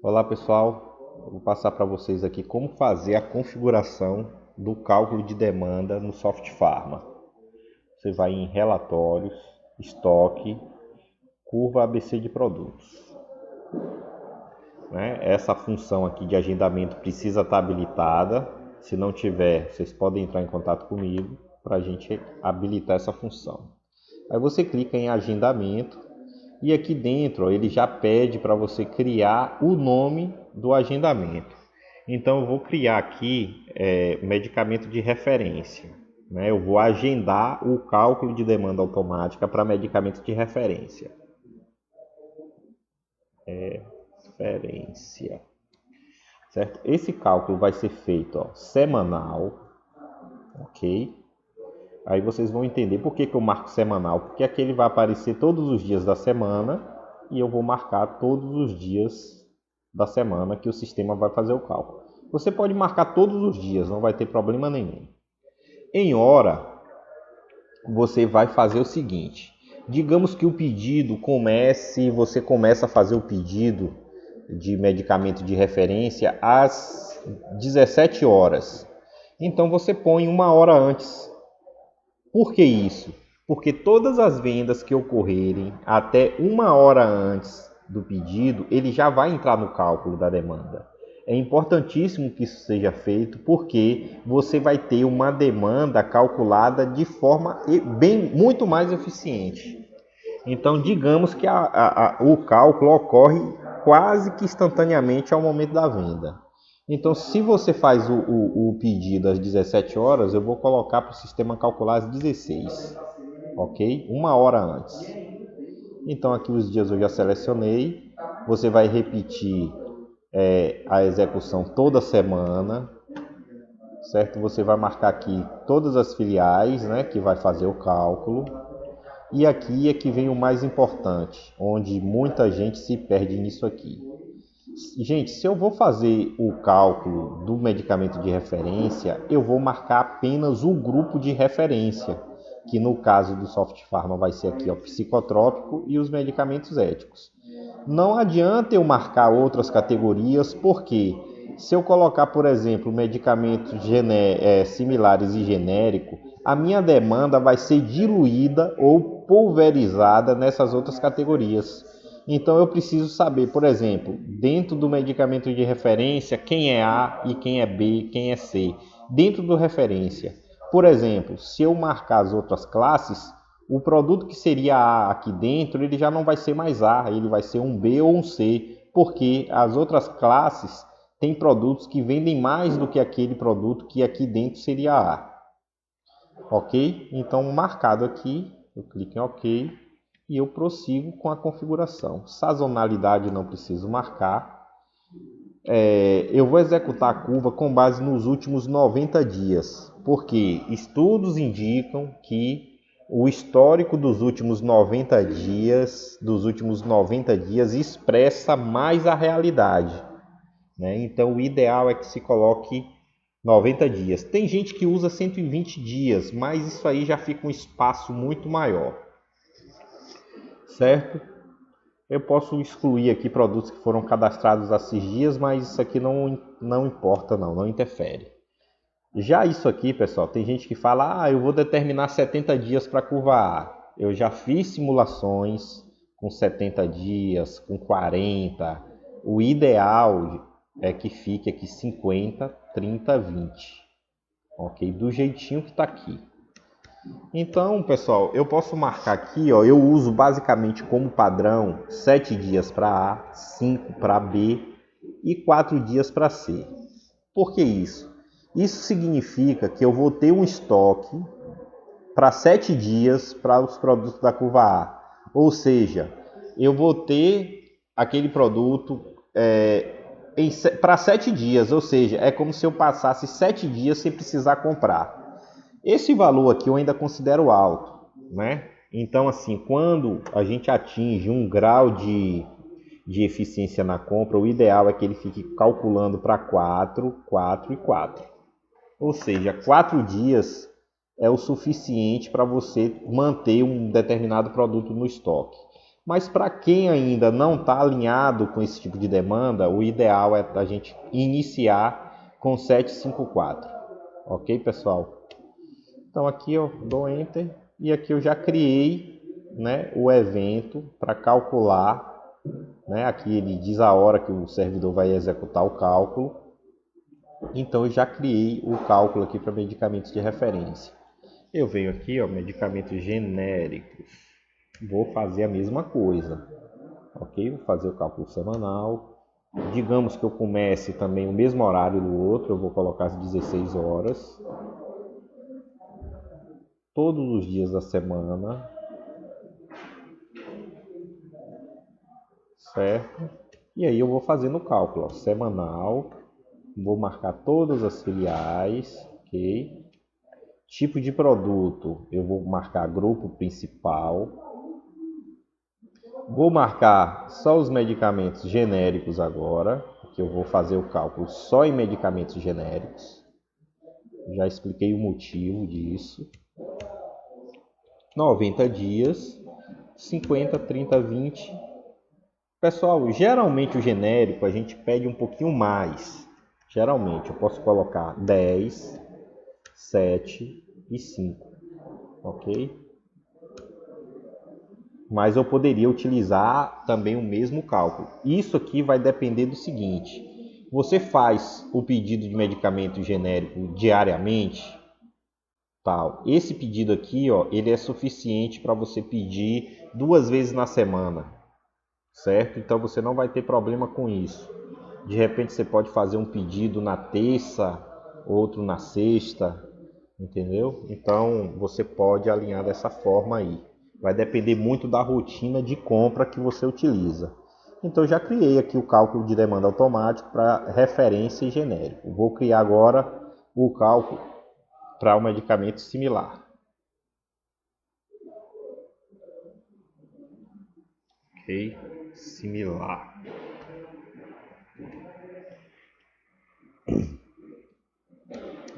Olá pessoal, eu vou passar para vocês aqui como fazer a configuração do cálculo de demanda no Soft Pharma. Você vai em relatórios, estoque, curva ABC de produtos. Essa função aqui de agendamento precisa estar habilitada. Se não tiver, vocês podem entrar em contato comigo para a gente habilitar essa função. Aí você clica em agendamento. E aqui dentro, ó, ele já pede para você criar o nome do agendamento. Então eu vou criar aqui medicamento de referência. Eu vou agendar o cálculo de demanda automática para medicamento de referência. Referência. Certo? Esse cálculo vai ser feito semanal. Ok? Aí vocês vão entender por que eu marco semanal. Porque aqui ele vai aparecer todos os dias da semana e eu vou marcar todos os dias da semana que o sistema vai fazer o cálculo. Você pode marcar todos os dias, não vai ter problema nenhum. Em hora, você vai fazer o seguinte. Digamos que o pedido você começa a fazer o pedido de medicamento de referência às 17 horas. Então você põe uma hora antes. Por que isso? Porque todas as vendas que ocorrerem até uma hora antes do pedido, ele já vai entrar no cálculo da demanda. É importantíssimo que isso seja feito porque você vai ter uma demanda calculada de forma muito mais eficiente. Então, digamos que o cálculo ocorre quase que instantaneamente ao momento da venda. Então, se você faz o pedido às 17 horas, eu vou colocar para o sistema calcular às 16, ok? Uma hora antes. Então, aqui os dias eu já selecionei. Você vai repetir a execução toda semana, certo? Você vai marcar aqui todas as filiais, que vai fazer o cálculo. E aqui é que vem o mais importante, onde muita gente se perde nisso aqui. Gente, se eu vou fazer o cálculo do medicamento de referência, eu vou marcar apenas o grupo de referência, que no caso do Soft Pharma vai ser aqui o psicotrópico e os medicamentos éticos. Não adianta eu marcar outras categorias, porque se eu colocar, por exemplo, medicamentos similares e genérico, a minha demanda vai ser diluída ou pulverizada nessas outras categorias. Então eu preciso saber, por exemplo, dentro do medicamento de referência, quem é A e quem é B, quem é C. Dentro do referência, por exemplo, se eu marcar as outras classes, o produto que seria A aqui dentro, ele já não vai ser mais A, ele vai ser um B ou um C, porque as outras classes têm produtos que vendem mais do que aquele produto que aqui dentro seria A. Ok? Então, marcado aqui, eu clico em OK e eu prossigo com a configuração. Sazonalidade não preciso marcar. Eu vou executar a curva com base nos últimos 90 dias, porque estudos indicam que o histórico dos últimos 90 dias expressa mais a realidade. Então, o ideal é que se coloque 90 dias. Tem gente que usa 120 dias, mas isso aí já fica um espaço muito maior. Certo? Eu posso excluir aqui produtos que foram cadastrados há 6 dias, mas isso aqui não importa, não interfere. Já isso aqui, pessoal, tem gente que fala, eu vou determinar 70 dias para a curva A. Eu já fiz simulações com 70 dias, com 40. O ideal é que fique aqui 50, 30, 20. Ok? Do jeitinho que está aqui. Então, pessoal, eu posso marcar aqui, eu uso basicamente como padrão 7 dias para A, 5 para B e 4 dias para C. Por que isso? Isso significa que eu vou ter um estoque para 7 dias para os produtos da curva A. Ou seja, eu vou ter aquele produto para 7 dias, ou seja, é como se eu passasse 7 dias sem precisar comprar. Esse valor aqui eu ainda considero alto, Então, assim, quando a gente atinge um grau de eficiência na compra, o ideal é que ele fique calculando para 4, 4 e 4. Ou seja, 4 dias é o suficiente para você manter um determinado produto no estoque. Mas para quem ainda não está alinhado com esse tipo de demanda, o ideal é a gente iniciar com 754. Ok, pessoal? Então aqui eu dou Enter e aqui eu já criei, né, o evento para calcular, né? Aqui ele diz a hora que o servidor vai executar o cálculo. Então eu já criei o cálculo aqui para medicamentos de referência. Eu venho aqui, ó, medicamentos genéricos. Vou fazer a mesma coisa, ok? Vou fazer o cálculo semanal. Digamos que eu comece também o mesmo horário do outro, eu vou colocar as 16 horas. Todos os dias da semana. Certo? E aí eu vou fazendo o cálculo, ó, semanal. Vou marcar todas as filiais, ok? Tipo de produto, eu vou marcar grupo principal. Vou marcar só os medicamentos genéricos agora, porque eu vou fazer o cálculo só em medicamentos genéricos. Já expliquei o motivo disso. 90 dias, 50, 30, 20. Pessoal, geralmente o genérico a gente pede um pouquinho mais. Geralmente eu posso colocar 10, 7 e 5, ok? Mas eu poderia utilizar também o mesmo cálculo. Isso aqui vai depender do seguinte: você faz o pedido de medicamento genérico diariamente, tal. Esse pedido aqui, ó, ele é suficiente para você pedir 2 vezes na semana, certo? Então você não vai ter problema com isso. De repente você pode fazer um pedido na terça, outro na sexta, entendeu? Então você pode alinhar dessa forma aí. Vai depender muito da rotina de compra que você utiliza. Então já criei aqui o cálculo de demanda automático para referência e genérico. Vou criar agora o cálculo para o medicamento similar. Ok, similar.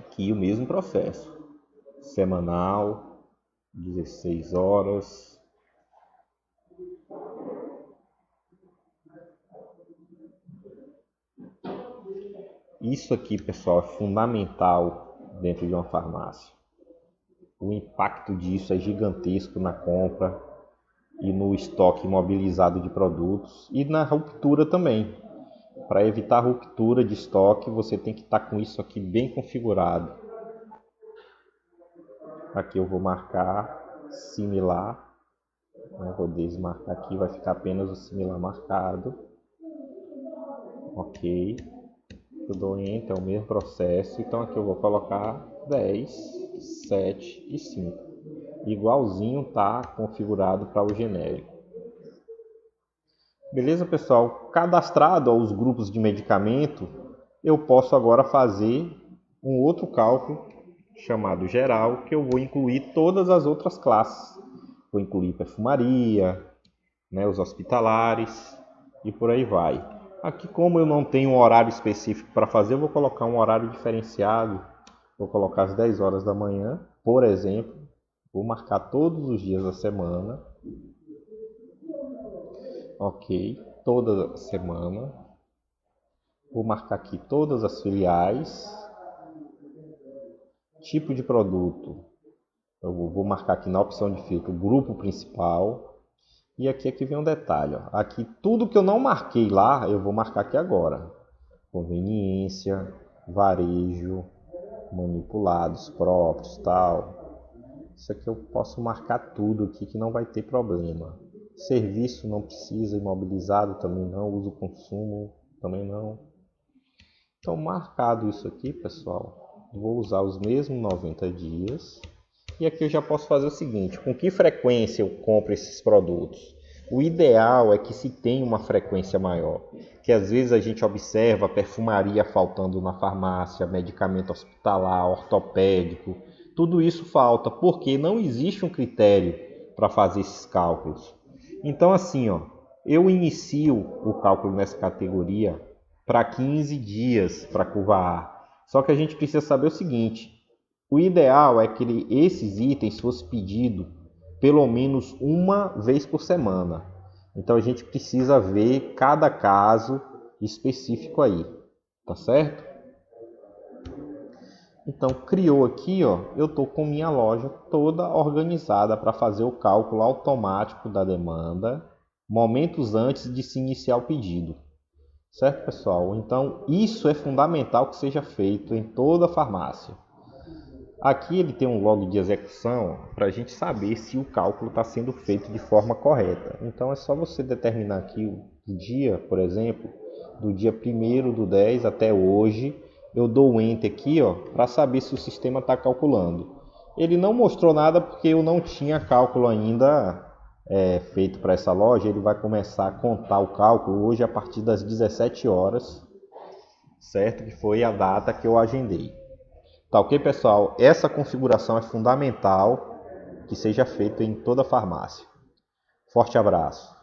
Aqui o mesmo processo. Semanal, 16 horas. Isso aqui, pessoal, é fundamental dentro de uma farmácia. O impacto disso é gigantesco na compra e no estoque imobilizado de produtos e na ruptura também. Para evitar ruptura de estoque, você tem que estar com isso aqui bem configurado. Aqui eu vou marcar similar. Vou desmarcar aqui, vai ficar apenas o similar marcado. Ok. Eu dou Enter, é o mesmo processo. Então aqui eu vou colocar 10, 7 e 5. Igualzinho tá configurado para o genérico. Beleza, pessoal? Cadastrado aos grupos de medicamento, eu posso agora fazer um outro cálculo chamado geral, que eu vou incluir todas as outras classes. Vou incluir perfumaria, né, os hospitalares e por aí vai. Aqui, como eu não tenho um horário específico para fazer, eu vou colocar um horário diferenciado. Vou colocar às 10 horas da manhã, por exemplo. Vou marcar todos os dias da semana. Ok, toda semana. Vou marcar aqui todas as filiais. Tipo de produto. Eu vou marcar aqui na opção de filtro, grupo principal. E aqui vem um detalhe, ó. Aqui tudo que eu não marquei lá, eu vou marcar aqui agora. Conveniência, varejo, manipulados próprios, tal. Isso aqui eu posso marcar tudo aqui que não vai ter problema. Serviço não precisa, imobilizado também não, uso consumo também não. Então marcado isso aqui, pessoal, vou usar os mesmos 90 dias. E aqui eu já posso fazer o seguinte: com que frequência eu compro esses produtos? O ideal é que se tenha uma frequência maior, que às vezes a gente observa perfumaria faltando na farmácia, medicamento hospitalar, ortopédico, tudo isso falta, porque não existe um critério para fazer esses cálculos. Então assim, ó, eu inicio o cálculo nessa categoria para 15 dias para curva A. Só que a gente precisa saber o seguinte: o ideal é que esses itens fossem pedidos pelo menos uma vez por semana. Então a gente precisa ver cada caso específico aí, tá certo? Então criou aqui, ó, eu tô com minha loja toda organizada para fazer o cálculo automático da demanda momentos antes de se iniciar o pedido. Certo, pessoal? Então isso é fundamental que seja feito em toda a farmácia. Aqui ele tem um log de execução para a gente saber se o cálculo está sendo feito de forma correta. Então é só você determinar aqui o dia, por exemplo, do dia 1º do 10 até hoje. Eu dou o Enter aqui, ó, para saber se o sistema está calculando. Ele não mostrou nada porque eu não tinha cálculo ainda feito para essa loja. Ele vai começar a contar o cálculo hoje a partir das 17 horas, certo? Que foi a data que eu agendei. Tá ok, pessoal? Essa configuração é fundamental que seja feita em toda a farmácia. Forte abraço!